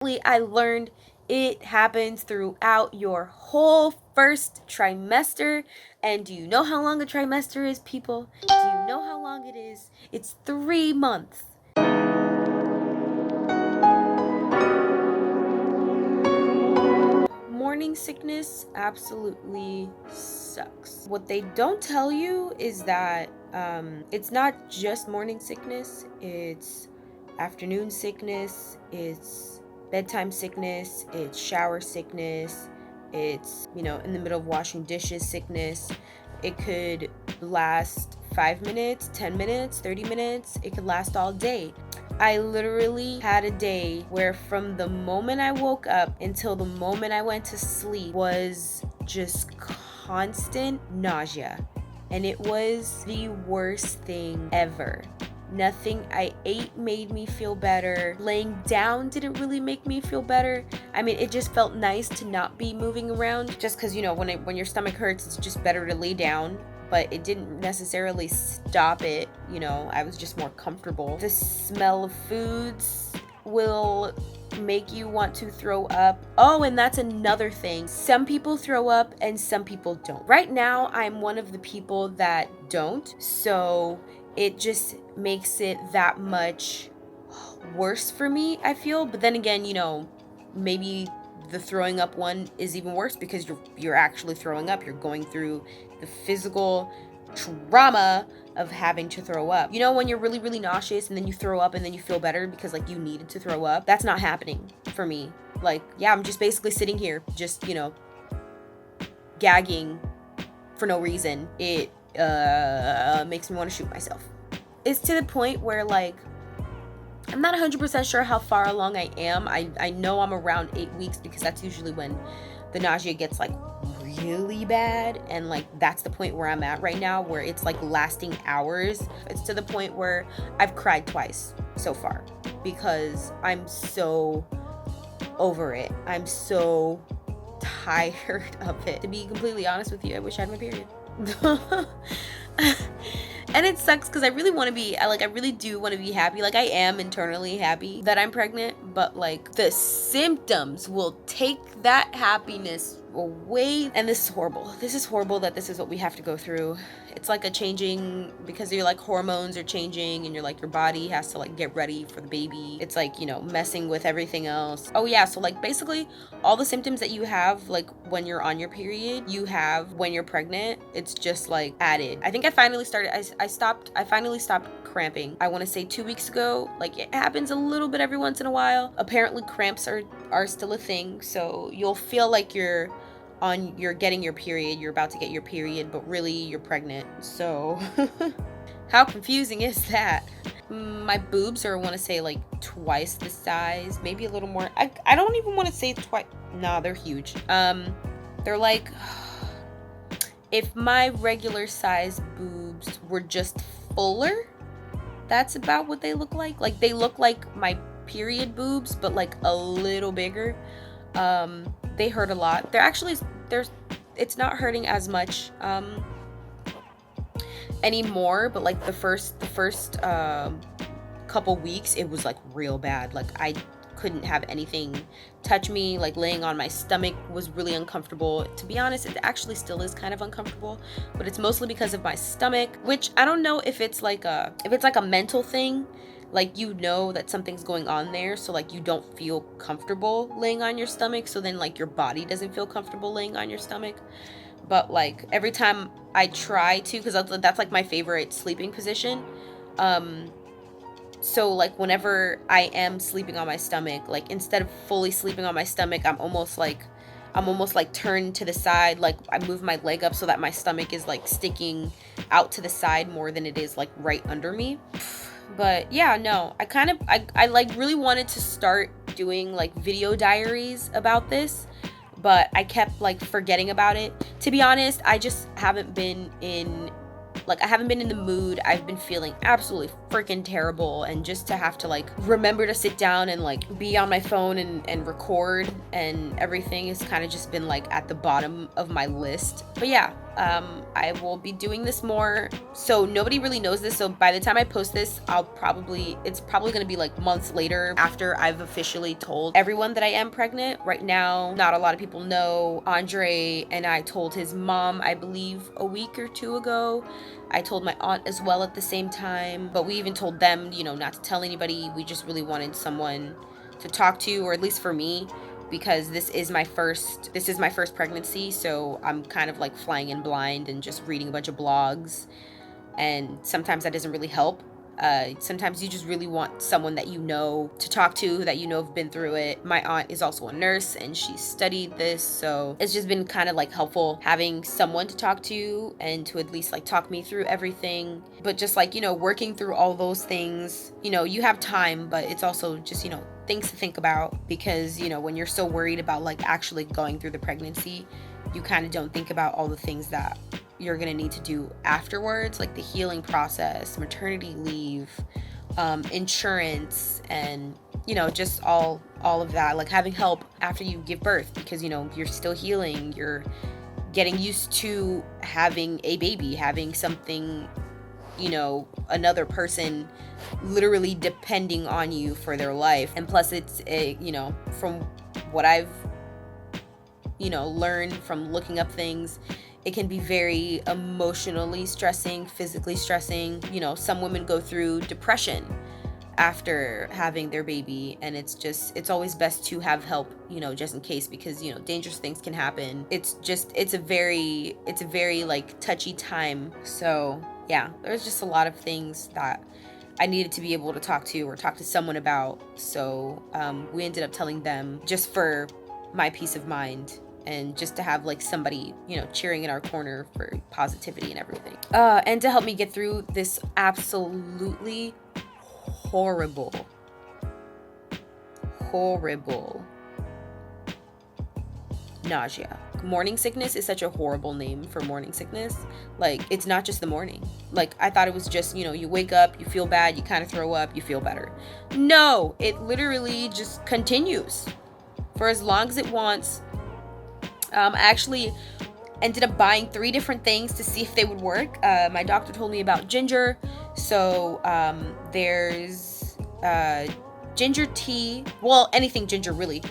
I learned it happens throughout your whole first trimester. And do you know how long a trimester is, people? Do you know how long it is? It's 3 months. Morning sickness absolutely sucks. What they don't tell you is that it's not just morning sickness, it's afternoon sickness, it's bedtime sickness, it's shower sickness, it's, in the middle of washing dishes sickness. It could last 5 minutes, 10 minutes, 30 minutes, it could last all day. I literally had a day where from the moment I woke up until the moment I went to sleep was just constant nausea. And it was the worst thing ever. Nothing I ate made me feel better. Laying down didn't really make me feel better. I mean, it just felt nice to not be moving around. Just because, when your stomach hurts, it's just better to lay down. But it didn't necessarily stop it. I was just more comfortable. The smell of foods will make you want to throw up. Oh, and that's another thing. Some people throw up and some people don't. Right now, I'm one of the people that don't. So it just makes it that much worse for me, I feel. But then again, maybe the throwing up one is even worse because you're actually throwing up. You're going through the physical trauma of having to throw up. When you're really, really nauseous and then you throw up and then you feel better because you needed to throw up. That's not happening for me. I'm just basically sitting here just, gagging for no reason. It makes me want to shoot myself. It's to the point where I'm not 100% sure how far along I am. I know I'm around 8 weeks because that's usually when the nausea gets really bad, and that's the point where I'm at right now, where it's lasting hours. It's to the point where I've cried twice so far because I'm so over it. I'm so tired of it. To be completely honest with you, I wish I had my period. And it sucks because I really want to be, I really do want to be happy. I am internally happy that I'm pregnant, but the symptoms will take that happiness away. And this is horrible. This is horrible that this is what we have to go through. It's a changing, because your hormones are changing and your body has to get ready for the baby. It's messing with everything else. Oh yeah, so basically all the symptoms that you have when you're on your period, you have when you're pregnant. It's just added. I think I finally started, I finally stopped cramping. I want to say 2 weeks ago. It happens a little bit every once in a while. Apparently cramps are still a thing, so you'll feel you're getting your period, you're about to get your period, but really you're pregnant. So how confusing is that? My boobs are, I want to say twice the size, maybe a little more. I don't even want to say twice. Nah, they're huge. They're if my regular size boobs were just fuller, that's about what they look like. They look like my period boobs, but a little bigger. They hurt a lot. It's not hurting as much anymore, but the first couple weeks it was real bad. I couldn't have anything touch me. Laying on my stomach was really uncomfortable. To be honest, it actually still is kind of uncomfortable, but it's mostly because of my stomach, which I don't know if it's a mental thing. That something's going on there, so you don't feel comfortable laying on your stomach, so then your body doesn't feel comfortable laying on your stomach. But every time I try to, because that's my favorite sleeping position, so whenever I am sleeping on my stomach, instead of fully sleeping on my stomach, I'm almost turned to the side. I move my leg up so that my stomach is sticking out to the side more than it is right under me. But yeah, no, I really wanted to start doing video diaries about this, but I kept forgetting about it. To be honest, I just haven't been in the mood. I've been feeling absolutely freaking terrible, and just to have to remember to sit down and be on my phone and record and everything has kind of just been at the bottom of my list. But yeah, I will be doing this more. So nobody really knows this. So by the time I post this, it's probably going to be like months later after I've officially told everyone that I am pregnant. Right now, not a lot of people know. Andre and I told his mom, I believe, a week or two ago. I told my aunt as well at the same time, but we even told them, not to tell anybody. We just really wanted someone to talk to, or at least for me, because this is my first pregnancy, so I'm kind of like flying in blind and just reading a bunch of blogs, and sometimes that doesn't really help. Sometimes you just really want someone that to talk to, that have been through it. My aunt is also a nurse and she studied this, so it's just been kind of like helpful having someone to talk to and to at least like talk me through everything. But just like, working through all those things, you have time, but it's also just, things to think about, because, when you're so worried about like actually going through the pregnancy, you kind of don't think about all the things that you're gonna need to do afterwards, like the healing process, maternity leave, insurance, and just all of that, like having help after you give birth, because you're still healing, you're getting used to having a baby, having something, another person literally depending on you for their life. And plus it's from what I've learned from looking up things, it can be very emotionally stressing, physically stressing. Some women go through depression after having their baby, and it's always best to have help, just in case, because dangerous things can happen. It's a very like touchy time. So yeah, there's just a lot of things that I needed to be able to talk to someone about. So we ended up telling them, just for my peace of mind, and just to have like somebody, cheering in our corner for positivity and everything. And to help me get through this absolutely horrible nausea. Morning sickness is such a horrible name for morning sickness. Like, it's not just the morning. Like, I thought it was just, you wake up, you feel bad, you kind of throw up, you feel better. No, it literally just continues for as long as it wants. I actually ended up buying 3 different things to see if they would work. My doctor told me about ginger. So there's ginger tea. Well, anything ginger, really.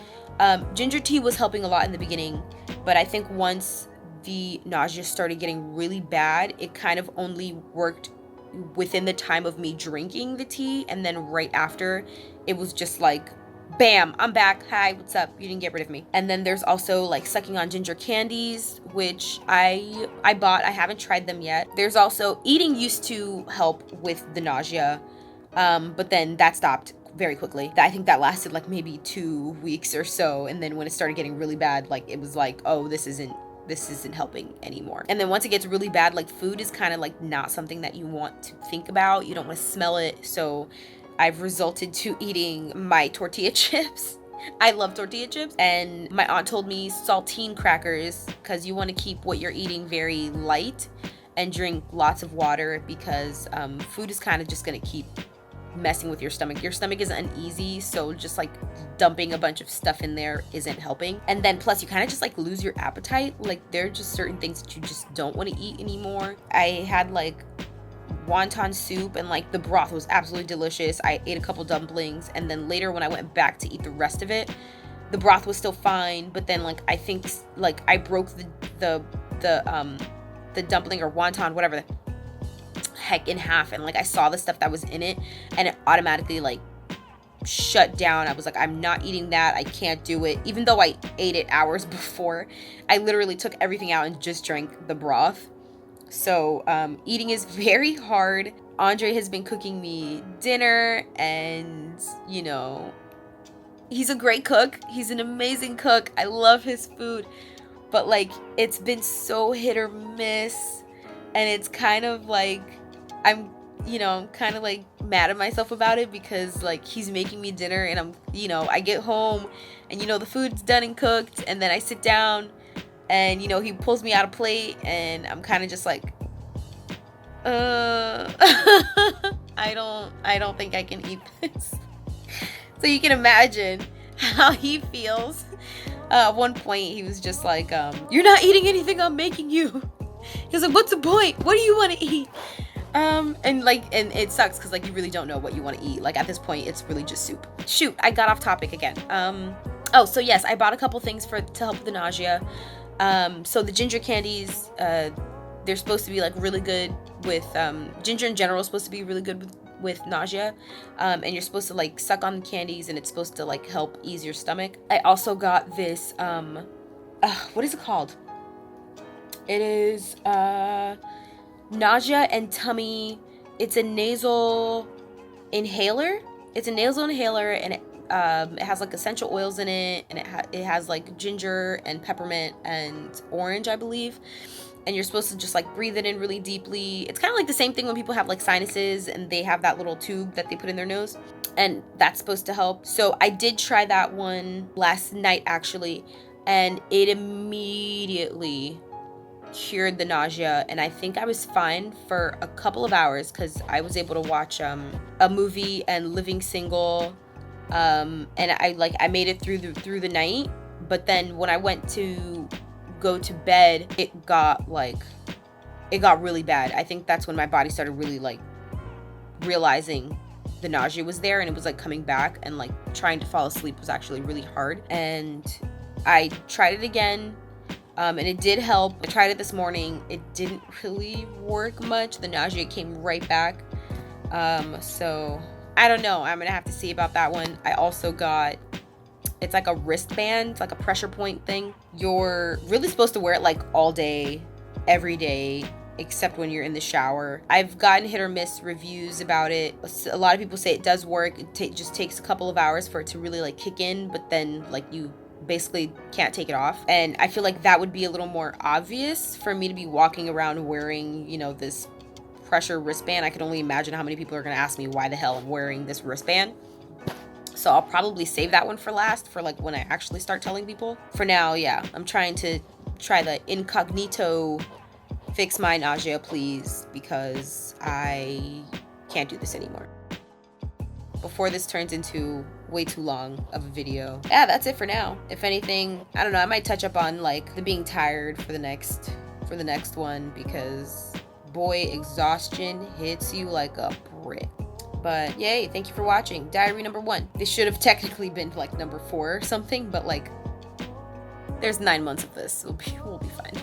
Ginger tea was helping a lot in the beginning, but I think once the nausea started getting really bad, it kind of only worked within the time of me drinking the tea, and then right after, it was just like, bam, I'm back. Hi, what's up? You didn't get rid of me. And then there's also like sucking on ginger candies, which I bought. I haven't tried them yet. There's also eating used to help with the nausea, but then that stopped very quickly. I think that lasted like maybe 2 weeks or so, and then when it started getting really bad, like it was like, oh, this isn't helping anymore. And then once it gets really bad, like food is kind of like not something that you want to think about. You don't want to smell it. So I've resorted to eating my tortilla chips. I love tortilla chips. And my aunt told me saltine crackers, because you want to keep what you're eating very light and drink lots of water, because food is kind of just going to keep messing with your stomach. Your stomach is uneasy, so just like dumping a bunch of stuff in there isn't helping. And then plus you kind of just like lose your appetite. Like there are just certain things that you just don't want to eat anymore. I had like wonton soup, and like the broth was absolutely delicious. I ate a couple dumplings, and then later when I went back to eat the rest of it, the broth was still fine, but then like I think like I broke the dumpling or wonton, whatever the heck, in half, and like I saw the stuff that was in it, and it automatically like shut down. I was like, I'm not eating that. I can't do it. Even though I ate it hours before, I literally took everything out and just drank the broth. So eating is very hard. Andre has been cooking me dinner, and he's a great cook. He's an amazing cook. I love his food, but like it's been so hit or miss, and it's kind of like I'm kind of like mad at myself about it, because like he's making me dinner, and I'm I get home, and the food's done and cooked, and then I sit down, and he pulls me out a plate, and I'm kind of just like I don't think I can eat this. So you can imagine how he feels. At one point he was just like, you're not eating anything I'm making you. He's like, what's the point? What do you want to eat? And it sucks because like you really don't know what you want to eat. Like at this point, it's really just soup. Shoot, I got off topic again. Oh, so yes, I bought a couple things to help with the nausea. So the ginger candies, they're supposed to be like really good with ginger in general is supposed to be really good with nausea, and you're supposed to like suck on the candies and it's supposed to like help ease your stomach. I also got this what is it called? It is nausea and tummy. It's a nasal inhaler. And it has like essential oils in it, and it has like ginger and peppermint and orange, I believe. And you're supposed to just like breathe it in really deeply. It's kind of like the same thing when people have like sinuses and they have that little tube that they put in their nose, and that's supposed to help. So I did try that one last night actually, and it immediately cured the nausea, and I think I was fine for a couple of hours because I was able to watch a movie and Living Single, and I made it through the night. But then when I went to go to bed, it got really bad. I think that's when my body started really like realizing the nausea was there, and it was like coming back, and like trying to fall asleep was actually really hard. And I tried it again. And it did help. I tried it this morning. It didn't really work much. The nausea came right back. So I don't know. I'm gonna have to see about that one. I also got, it's like a wristband, like a pressure point thing. You're really supposed to wear it like all day, every day, except when you're in the shower. I've gotten hit or miss reviews about it. A lot of people say it does work. It just takes a couple of hours for it to really like kick in, but then like you basically can't take it off. And I feel like that would be a little more obvious for me to be walking around wearing, you know, this pressure wristband. I can only imagine how many people are going to ask me why the hell I'm wearing this wristband. So I'll probably save that one for last, for like when I actually start telling people. For now, yeah, I'm trying to try the incognito fix my nausea, please, because I can't do this anymore. Before this turns into way too long of a video. Yeah, that's it for now. If anything, I don't know, I might touch up on like the being tired for the next one, because boy, exhaustion hits you like a brick. But yay, thank you for watching diary number 1. This should have technically been like number 4 or something, but like there's 9 months of this. We'll be fine.